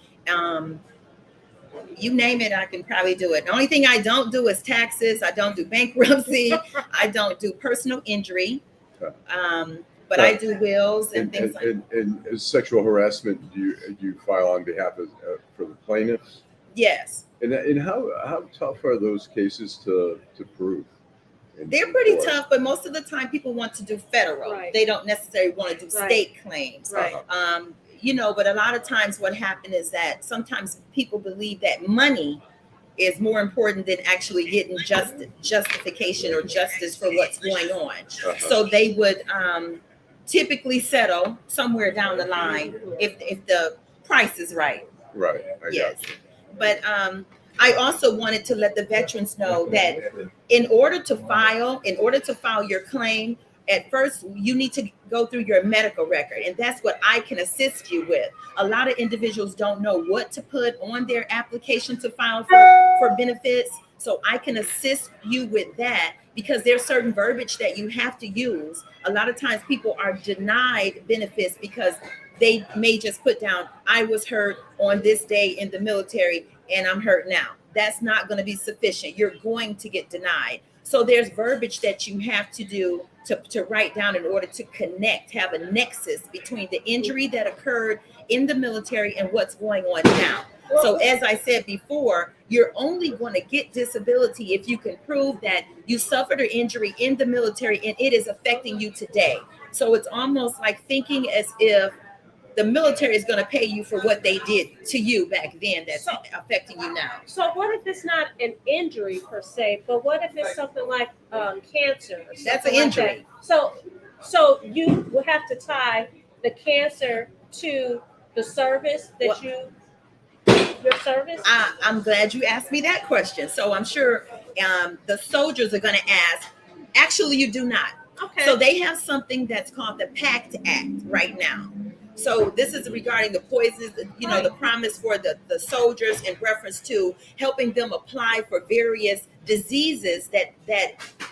You name it, I can probably do it. The only thing I don't do is taxes. I don't do bankruptcy. I don't do personal injury. But I do wills and things like that. And sexual harassment, do you file on behalf of for the plaintiffs? Yes. And how tough are those cases to prove? They're pretty tough, but most of the time people want to do federal. Right. They don't necessarily want to do state claims. Right. But a lot of times what happens is that sometimes people believe that money is more important than actually getting justification or justice for what's going on. So they would typically settle somewhere down the line if the price is right. Right. I got you. But I also wanted to let the veterans know that in order to file your claim, at first you need to go through your medical record, and that's what I can assist you with. A lot of individuals don't know what to put on their application to file for benefits, so I can assist you with that because there's certain verbiage that you have to use. A lot of times people are denied benefits because they may just put down, I was hurt on this day in the military and I'm hurt now. That's not going to be sufficient. You're going to get denied. So there's verbiage that you have to do to write down in order to have a nexus between the injury that occurred in the military and what's going on now. So as I said before, you're only going to get disability if you can prove that you suffered an injury in the military and it is affecting you today. So it's almost like thinking as if the military is going to pay you for what they did to you back then that's affecting you now. So what if it's not an injury per se, but what if it's something like cancer? Or That's an injury. Like so you will have to tie the cancer to the service that your service? I'm glad you asked me that question. So I'm sure the soldiers are going to ask. Actually, you do not. Okay. So they have something that's called the PACT Act right now. So this is regarding the poisons, the promise for the soldiers in reference to helping them apply for various diseases that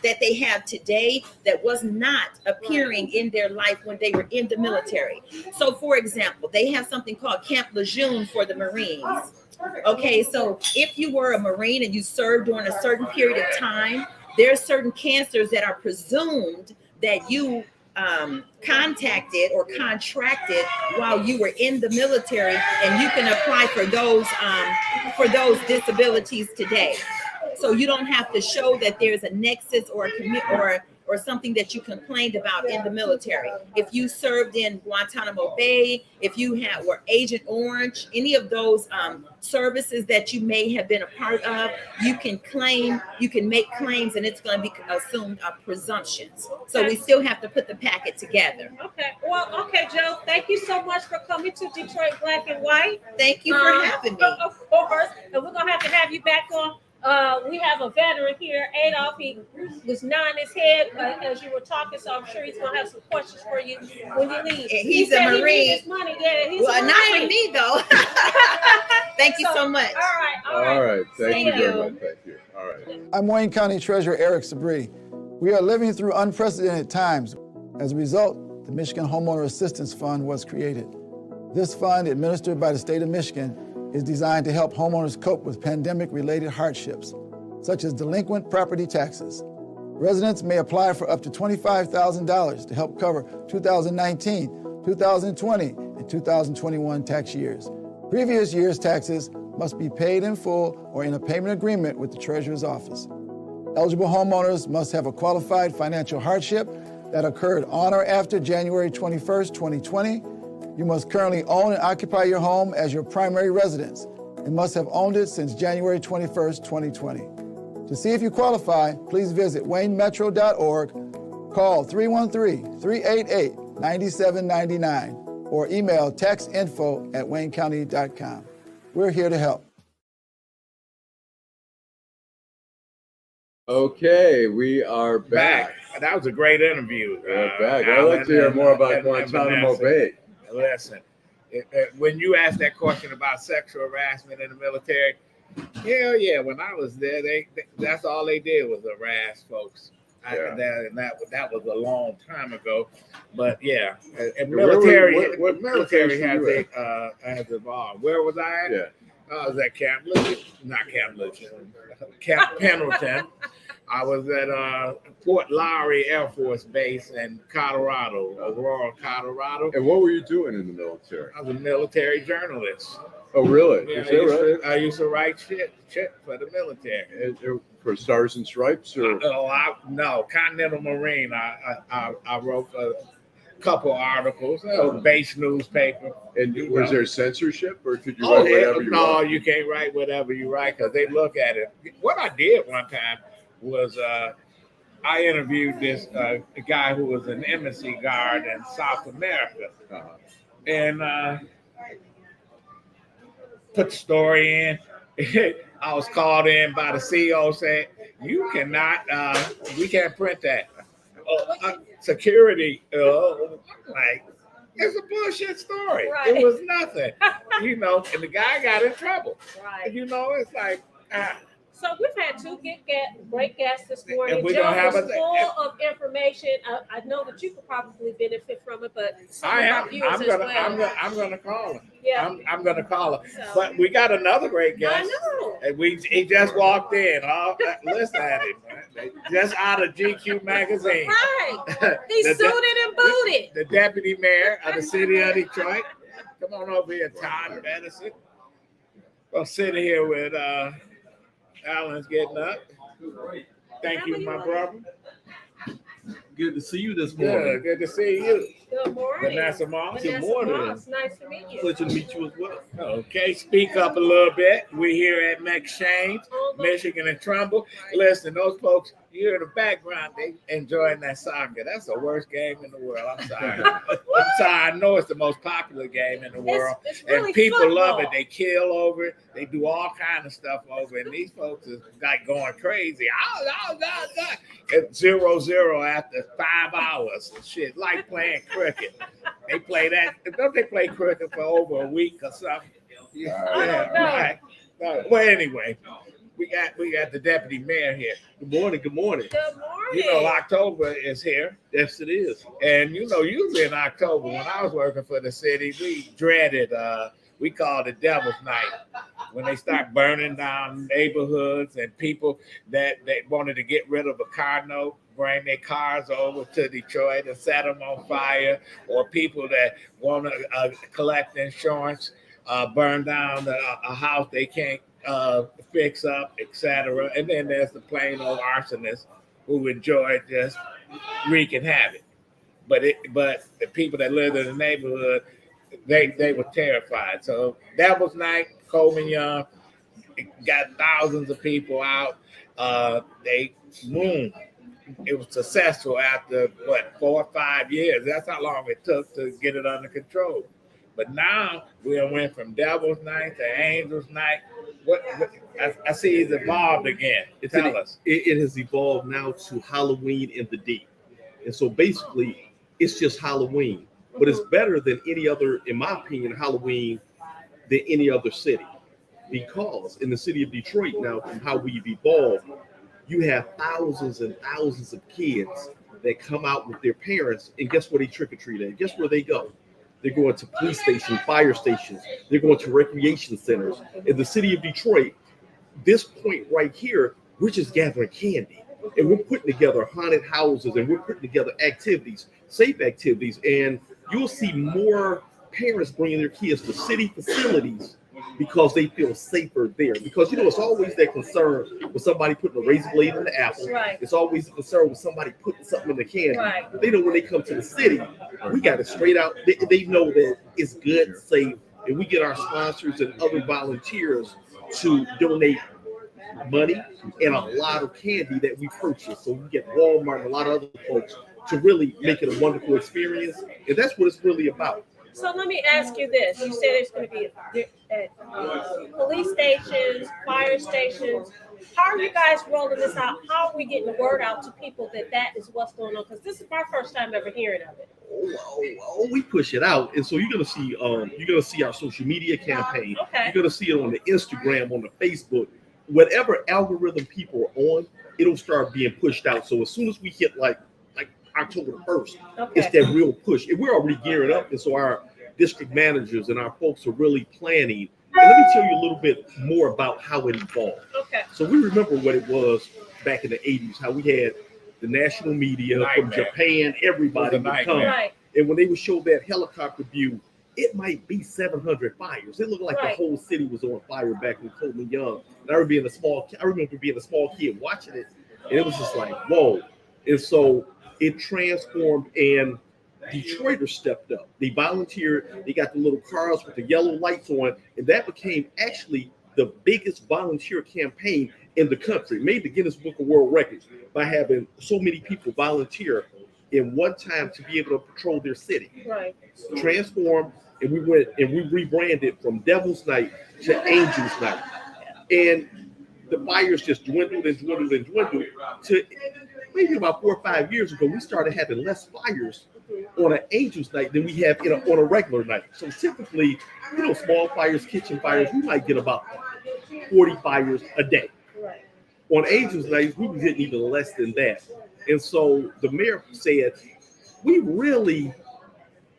they have today that was not appearing in their life when they were in the military. So for example, they have something called Camp Lejeune for the Marines. Okay, so if you were a Marine and you served during a certain period of time, there are certain cancers that are presumed that you contacted or contracted while you were in the military, and you can apply for those disabilities today. So you don't have to show that there's a nexus or something that you complained about in the military. If you served in Guantanamo Bay, if you were Agent Orange, any of those services that you may have been a part of, you can make claims, and it's going to be assumed presumptions. So we still have to put the packet together. Okay. Well, okay, Jo, thank you so much for coming to Detroit Black and White. Thank you for having me. Of course. And we're going to have you back on. We have a veteran here, Adolph. He was nodding his head as you were talking, so I'm sure he's going to have some questions for you when you leave. He's a Marine. He's money. Yeah, he's a Marine. Not for me, though. Thank you so much. All right. Thank you very much. Thank you. All right. I'm Wayne County Treasurer Eric Sabri. We are living through unprecedented times. As a result, the Michigan Homeowner Assistance Fund was created. This fund, administered by the state of Michigan, is designed to help homeowners cope with pandemic-related hardships, such as delinquent property taxes. Residents may apply for up to $25,000 to help cover 2019, 2020, and 2021 tax years. Previous year's taxes must be paid in full or in a payment agreement with the Treasurer's office. Eligible homeowners must have a qualified financial hardship that occurred on or after January 21st, 2020, You must currently own and occupy your home as your primary residence and must have owned it since January 21st, 2020. To see if you qualify, please visit waynemetro.org, call 313-388-9799, or email textinfo@waynecounty.com. We're here to help. Okay, we are back. That was a great interview. We're back. I'd like to hear more about Guantanamo Bay. Listen, when you asked that question about sexual harassment in the military, hell yeah, when I was there, that's all they did was harass folks. That was a long time ago, but yeah, and military has evolved. Where was I at? Yeah. I was at Camp Pendleton. I was at Fort Lowry Air Force Base in Colorado, Aurora, Colorado. And what were you doing in the military? I was a military journalist. Oh, really? Yeah, I used to write shit for the military. For Stars and Stripes, or no, Continental Marine. I wrote a couple articles, base newspaper. And was there censorship, or could you write whatever you want? No, you can't write whatever you write because they look at it. What I did one time was I interviewed this guy who was an embassy guard in South America, and put the story in. I was called in by the CEO saying, "You cannot, we can't print that." Security, like, it's a bullshit story. Right. It was nothing, and the guy got in trouble. Right. It's like, So we've had two great guests this morning. And we're Joe gonna have was full of information. I know that you could probably benefit from it, but some of our viewers I'm gonna call him. Yeah. I'm gonna call him. So- But we got another great I guest. know. And he just walked in. Listen at him, man. Just out of GQ magazine. Right. He's The- suited and booted. The deputy mayor of the city of Detroit. Come on over here, Todd and Bettison. We'll sit here with Allan's getting up. Thank you, my brother. Good to see you this morning. Good to see you. Good morning. Vanessa Moss. Vanessa morning. Moss, nice to meet you. Pleasure to meet you as well. Okay, speak up a little bit. We're here at McShane's, Michigan and Trumbull. Listen, those folks, you hear the background, they enjoying that soccer. That's the worst game in the world. I'm sorry. I'm sorry. I know it's the most popular game in the world. It's really and people love football. it. They kill over it. They do all kind of stuff over it. And these folks is like going crazy. It's 0-0 after 5 hours. Shit, like playing cricket. They play that. Don't they play cricket for over a week or something? Yeah, right. Well, anyway, we got the deputy mayor here. Good morning. Good morning. Good morning. October is here. Yes, it is. And usually in October, when I was working for the city, we dreaded, we called it Devil's Night, when they start burning down neighborhoods and people that they wanted to get rid of a car note, bring their cars over to Detroit and set them on fire, or people that want to collect insurance, burn down a house they can't fix up, etc. And then there's the plain old arsonists who enjoy just wreaking havoc. But the people that lived in the neighborhood, they were terrified. So that was night. Coleman Young got thousands of people out. It was successful after 4 or 5 years. That's how long it took to get it under control. But now we went from Devil's Night to Angel's Night. What I see it's evolved again. Tell us. It has evolved now to Halloween in the D. And so basically, it's just Halloween. But it's better than any other, in my opinion, Halloween than any other city. Because in the city of Detroit now, from how we've evolved, you have thousands and thousands of kids that come out with their parents, and guess where they trick-or-treat at? Guess where they go? They're going to police stations, fire stations. They're going to recreation centers. In the city of Detroit, this point right here, we're just gathering candy. And we're putting together haunted houses, and we're putting together activities, safe activities. And you'll see more parents bringing their kids to city facilities because they feel safer there. Because it's always that concern with somebody putting a razor blade in the apple. Right. It's always a concern with somebody putting something in the candy. Right. But they know when they come to the city, we got it straight out. They know that it's good, safe, and we get our sponsors and other volunteers to donate money and a lot of candy that we purchase. So we get Walmart and a lot of other folks to really make it a wonderful experience. And that's what it's really about. So let me ask you this. You said there's going to be at police stations, fire stations. How are you guys rolling this out? How are we getting the word out to people that is what's going on? Because this is my first time ever hearing of it. We push it out, and so you're gonna see our social media campaign. Okay. You're gonna see it on the Instagram, on the Facebook, whatever algorithm people are on, it'll start being pushed out. So as soon as we hit like October 1st, Okay. it's that real push, and we're already gearing up, and so our district managers and our folks are really planning. And let me tell you a little bit more about how it evolved. Okay. So we remember what it was back in the 80s, how we had the national media from Japan, everybody would come. Right. And when they would show that helicopter view, it might be 700 fires. It looked like the whole city was on fire back when Coleman Young. And I remember being a small kid watching it, and it was just like, whoa. And so it transformed, and Detroiters stepped up. They volunteered. They got the little cars with the yellow lights on, and that became actually the biggest volunteer campaign in the country. It made the Guinness Book of World Records by having so many people volunteer in one time to be able to patrol their city. Right. Transformed, and we went and we rebranded from Devil's Night to Angel's Night. And the fires just dwindled and dwindled and dwindled to maybe about 4 or 5 years ago, we started having less fires on an Angel's Night than we have on a regular night. So typically, small fires, kitchen fires, we might get about 40 fires a day. Right. On Angel's Night, we were getting even less than that. And so the mayor said, we really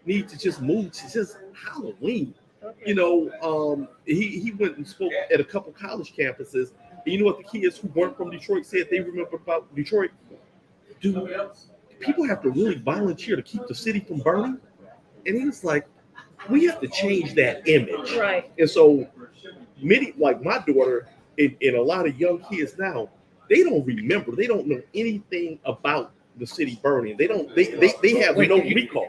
need to just move to just Halloween. Okay. He went and spoke at a couple college campuses. And you know what the kids who weren't from Detroit said they remember about Detroit? Do people have to really volunteer to keep the city from burning? And he was like, we have to change that image. Right. And so many, like my daughter and a lot of young kids now, they don't remember. They don't know anything about the city burning. They don't. They have no recall.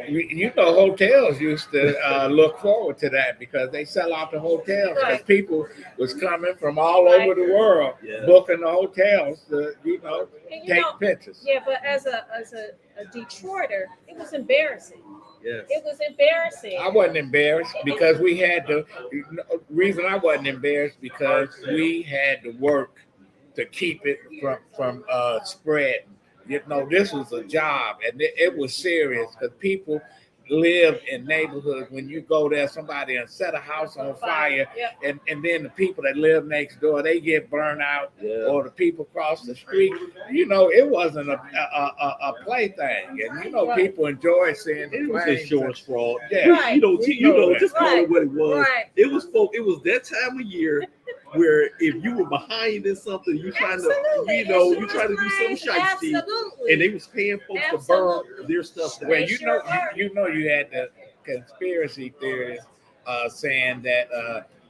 Hotels used to look forward to that because they sell out the hotels because Right. people was coming from all over the world booking the hotels to take pictures. Yeah, but as a Detroiter, it was embarrassing. Yes. It was embarrassing. I wasn't embarrassed because we had to. Reason I wasn't embarrassed because we had to work to keep it from spreading. This was a job, and it was serious because people live in neighborhoods. When you go there, somebody and set a house on fire, and then the people that live next door, they get burned out, or the people across the street. It wasn't a plaything, and people enjoy seeing the It was flames. insurance fraud. Yeah. Right. Just call it what it was. Right. It was that time of year where if you were behind in something, you trying to do some shiesty, Absolutely. and they was paying folks to burn their stuff down. Well, you had the conspiracy theories saying that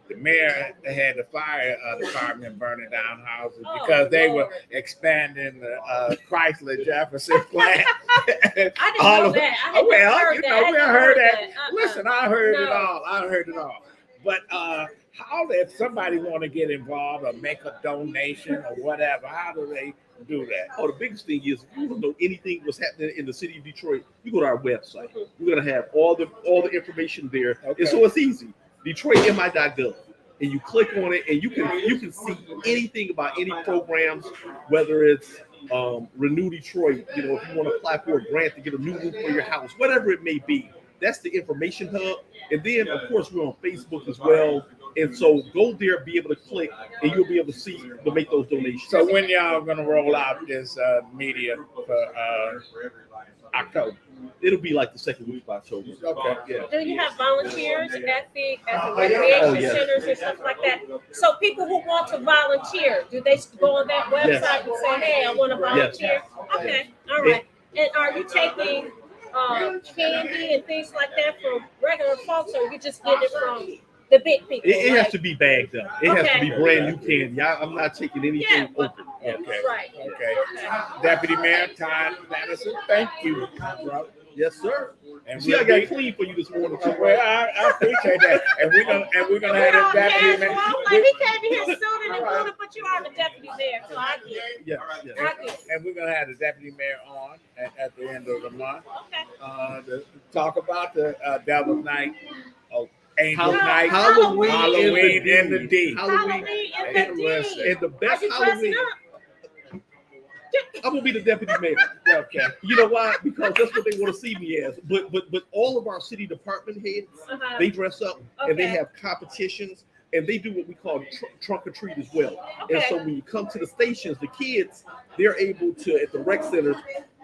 the mayor had the fire department burning down houses because they were expanding the Chrysler Jefferson plant. I didn't know that. We heard that. Uh-uh. Listen, I heard it all. But how if somebody want to get involved or make a donation or whatever, how do they do that? Oh, the biggest thing is if you don't know anything what's happening in the city of Detroit, you go to our website. We're gonna have all the information there. Okay. And so it's easy. DetroitMI.gov. And you click on it and you can see anything about any programs, whether it's Renew Detroit, if you want to apply for a grant to get a new roof for your house, whatever it may be. That's the information hub. And then of course we're on Facebook as well. And so go there, be able to click, and you'll be able to make those donations. So when y'all gonna roll out this media for October? It'll be like the second week of October. Okay. Yeah. Do you have volunteers at the recreation centers and stuff like that? So people who want to volunteer, do they go on that website and say, "Hey, I want to volunteer"? Okay, all right. And are you taking candy and things like that from regular folks, or you just get it The big people. It right? has to be bagged up. It has to be brand new candy. I'm not taking anything open. Okay. Right. Okay. Deputy Mayor Todd Bettison, thank you, bro. Yes, sir. And See, I got clean for you this morning too. Well, I appreciate that. And we're gonna have the deputy mayor. Like he came in here suited and booted, but you are the deputy mayor, so I get it. Yeah. I get it. And we're gonna have the deputy mayor on at the end of the month Okay. to talk about the Devil's Night, Angel Night, Halloween in the D. Halloween in the D. And the best Are you Halloween. dressing up? I'm gonna be the deputy mayor. Okay. You know why? Because that's what they want to see me as. But all of our city department heads, they dress up and they Okay. have competitions and they do what we call trunk or treat as well. And Okay. so when you come to the stations, the kids, they're able to, at the rec centers,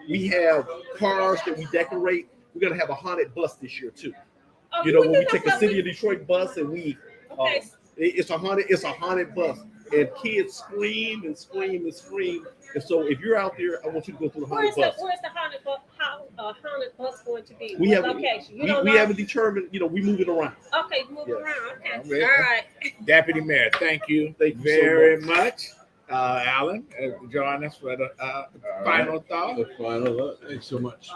we have cars that we decorate. We're gonna have a haunted bus this year too. Oh, You know, can when do we take a something? city of Detroit bus and we, Okay. it's a haunted bus, and kids scream and scream and scream. And so if you're out there, I want you to go through the haunted bus. Where's the haunted bus going to be? We What haven't location? You we, don't we know? haven't determined. You know, we move it around. Okay, move Yeah. around. Okay. Okay. All right. Deputy Mayor, thank you Thank you so very much. Allan, join us for the final thought. The final. Thanks so much.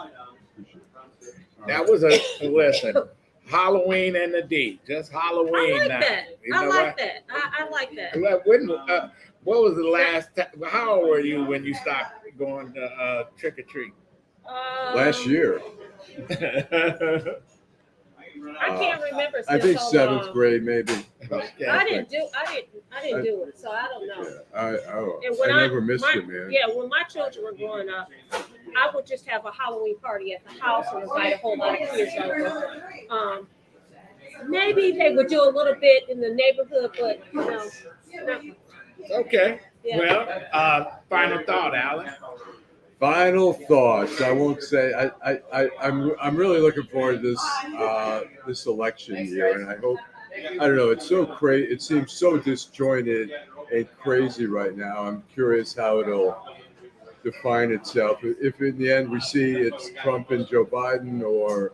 That was a listen. Halloween in the D, just Halloween I like now. that. You I know like what? that. I like that. What was the last time? How old were you when you stopped going to trick or treat? Last year, I can't remember. It's I been think so seventh long. grade maybe. Okay. I didn't do it, so I don't know. Yeah, And when I never missed it, man. Yeah, when my children were growing up, I would just have a Halloween party at the house and invite a whole lot of kids over. Maybe they would do a little bit in the neighborhood, but not much. Okay. Yeah. Well, final thought, Allan. Final thoughts. I won't say. I'm really looking forward to this election year, and I hope. I don't know. It's so crazy. It seems so disjointed and crazy right now. I'm curious how it'll define itself. If in the end we see it's Trump and Joe Biden, or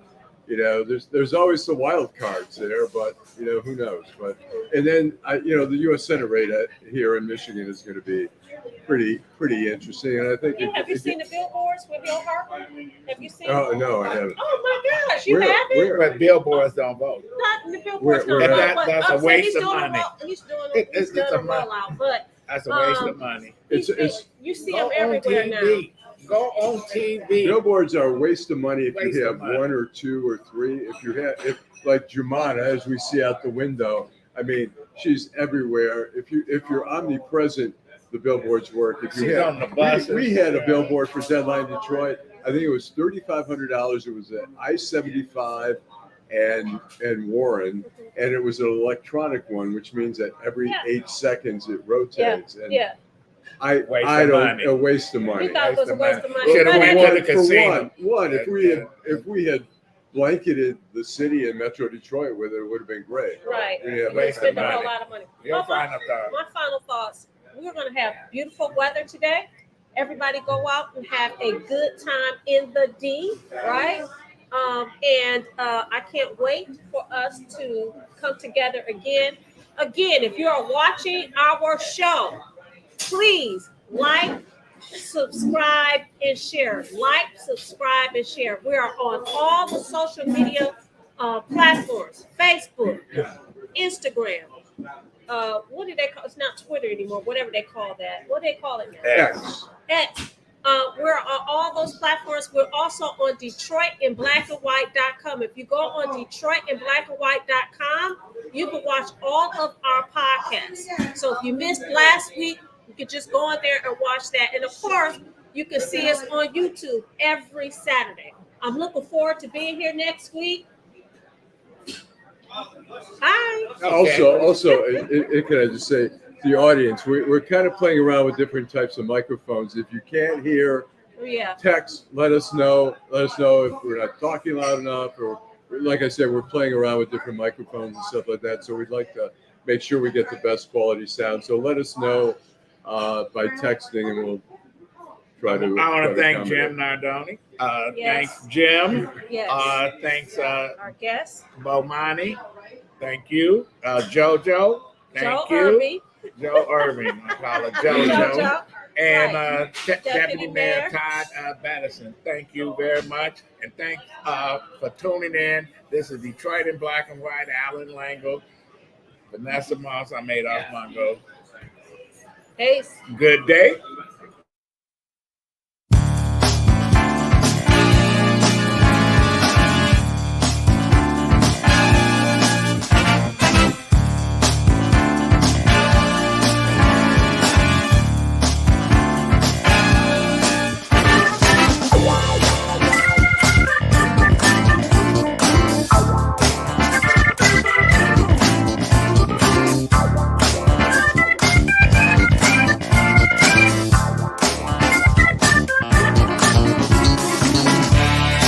there's always the wild cards there, but who knows? But and then the U.S. Senate race here in Michigan is going to be pretty interesting, and I think. Have you seen the billboards with Bill Harper? Have you seen? Oh no, I haven't. Oh my gosh, you haven't? But billboards don't vote. Not the billboards. Where- don't where- vote, but that's a I'm saying waste he's of doing money. He's doing It's a a mon- rollout, but That's a waste of money. It's you see Go them everywhere on now. TV. Go on TV. billboards are a waste of money if Waste you of have money. one or two or three. If like Jumana, as we see out the window, I mean, she's everywhere. If you're omnipresent, the billboards work. If you She's on the buses. we had a billboard for Deadline Detroit. I think it was $3,500. It was at I-75 and Warren, and it was an electronic one, which means that every 8 seconds it rotates. And Yeah. I Waste of money. a waste of money. We thought it was a waste of money. Should've But went anyway, to the casino. One, if we had blanketed the city and Metro Detroit with it, would have been great. right. Yeah, We waste spent of a whole money. lot of money. Your Oh, final thought. My final thoughts. We're going to have beautiful weather today. Everybody go out and have a good time in the D, right? And I can't wait for us to come together again. Again, if you are watching our show, please like, subscribe, and share. Like, subscribe, and share. We are on all the social media platforms: Facebook, Instagram. What do they call? It's not Twitter anymore. Whatever they call that. What do they call it now? X. X. We're on all those platforms. We're also on DetroitInBlackAndWhite.com. If you go on DetroitInBlackAndWhite.com, you can watch all of our podcasts. So if you missed last week, you can just go on there and watch that. And of course, you can see us on YouTube every Saturday. I'm looking forward to being here next week. Hi. Also, can I just say, the audience, we're kind of playing around with different types of microphones. If you can't hear, Yeah. text, let us know. Let us know if we're not talking loud enough, or like I said, we're playing around with different microphones and stuff like that. So we'd like to make sure we get the best quality sound. So let us know by texting, and we'll try to. I want to thank accommodate. Jim Nardoni. Yes. Thanks, Jim. Yes. Thanks, Our guest. Bomani. Thank you. JoJo. Thank Jo you. Irby. Jo Irby. I call her JoJo. JoJo. And Right. Deputy Mayor Mayor. Todd Bettison. Thank you very much. And thanks for tuning in. This is Detroit in Black and White. Allan, Lengel, Vanessa Moss. I'm Adolph Mongo. Peace. Good day.